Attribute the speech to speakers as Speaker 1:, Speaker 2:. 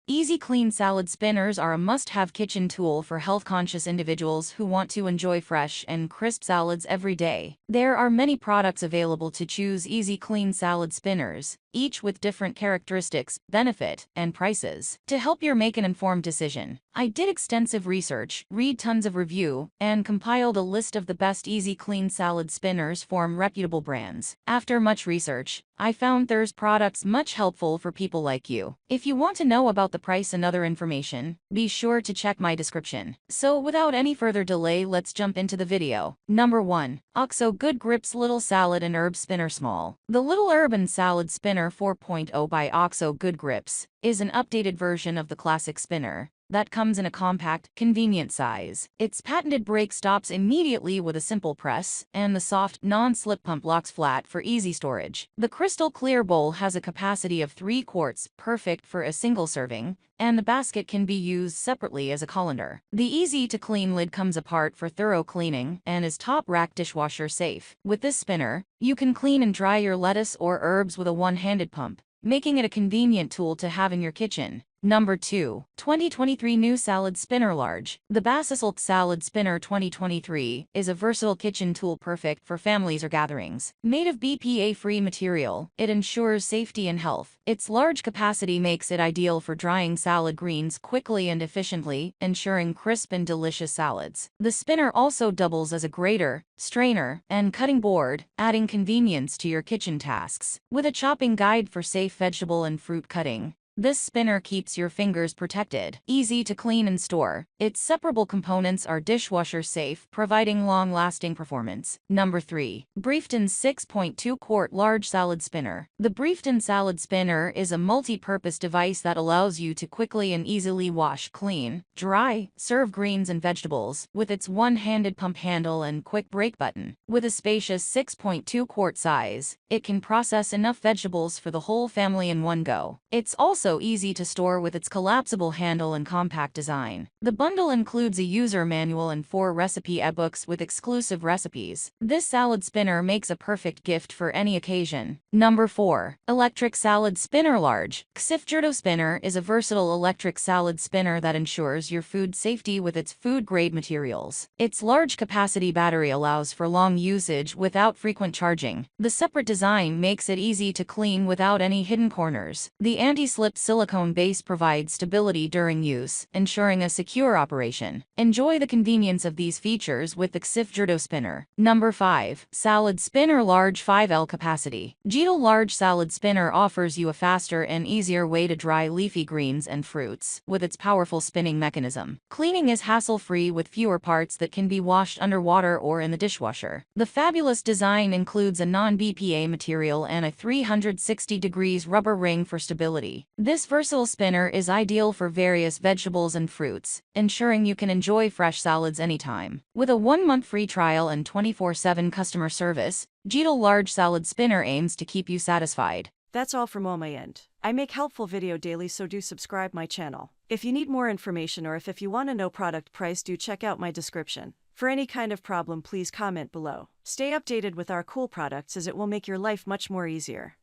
Speaker 1: Easy Clean salad spinners are a must-have kitchen tool for health-conscious individuals who want to enjoy fresh and crisp salads every day. There are many products available to choose Easy Clean salad spinners, each with different characteristics, benefit, and prices. To help you make an informed decision, I did extensive research, read tons of review, and compiled a list of the best Easy Clean salad spinners from reputable brands. After much research, I found there's products much helpful for people like you. If you want to know about the price and other information, be sure to check my description. So without any further delay, let's jump into the video. Number 1. OXO Good Grips Little Salad and Herb Spinner Small. The Little Herb and Salad Spinner 4.0 by OXO Good Grips is an updated version of the classic spinner that comes in a compact, convenient size. Its patented brake stops immediately with a simple press, and the soft, non-slip pump locks flat for easy storage. The crystal clear bowl has a capacity of 3 quarts, perfect for a single serving, and the basket can be used separately as a colander. The easy-to-clean lid comes apart for thorough cleaning and is top-rack dishwasher safe. With this spinner, you can clean and dry your lettuce or herbs with a one-handed pump, making it a convenient tool to have in your kitchen. Number 2. 2023 New Salad Spinner Large. The Basisilk Salad Spinner 2023 is a versatile kitchen tool perfect for families or gatherings. Made of BPA-free material, it ensures safety and health. Its large capacity makes it ideal for drying salad greens quickly and efficiently, ensuring crisp and delicious salads. The spinner also doubles as a grater, strainer, and cutting board, adding convenience to your kitchen tasks. With a chopping guide for safe vegetable and fruit cutting, this spinner keeps your fingers protected. Easy to clean and store, its separable components are dishwasher safe, providing long-lasting performance. Number 3. Briefton 6.2 Quart Large Salad Spinner. The Briefton Salad Spinner is a multi-purpose device that allows you to quickly and easily wash, clean, dry, serve greens and vegetables, with its one-handed pump handle and quick brake button. With a spacious 6.2 quart size, it can process enough vegetables for the whole family in one go. It's also easy to store with its collapsible handle and compact design. The bundle includes a user manual and 4 recipe ebooks with exclusive recipes. This salad spinner makes a perfect gift for any occasion. Number 4. Electric Salad Spinner Large. Xifgerdo Spinner is a versatile electric salad spinner that ensures your food safety with its food-grade materials. Its large capacity battery allows for long usage without frequent charging. The separate design makes it easy to clean without any hidden corners. The anti-slip silicone base provides stability during use, ensuring a secure operation. Enjoy the convenience of these features with the Xifgerdo Spinner. Number 5. Salad Spinner Large 5L Capacity. Geedle Large Salad Spinner offers you a faster and easier way to dry leafy greens and fruits with its powerful spinning mechanism. Cleaning is hassle-free with fewer parts that can be washed underwater or in the dishwasher. The fabulous design includes a non-BPA material and a 360 degrees rubber ring for stability. This versatile spinner is ideal for various vegetables and fruits, ensuring you can enjoy fresh salads anytime. With a 1-month free trial and 24/7 customer service, Geedle Large Salad Spinner aims to keep you satisfied.
Speaker 2: That's all from my end. I make helpful video daily, so do subscribe my channel. If you need more information or if you want to know product price, do check out my description. For any kind of problem, please comment below. Stay updated with our cool products as it will make your life much more easier.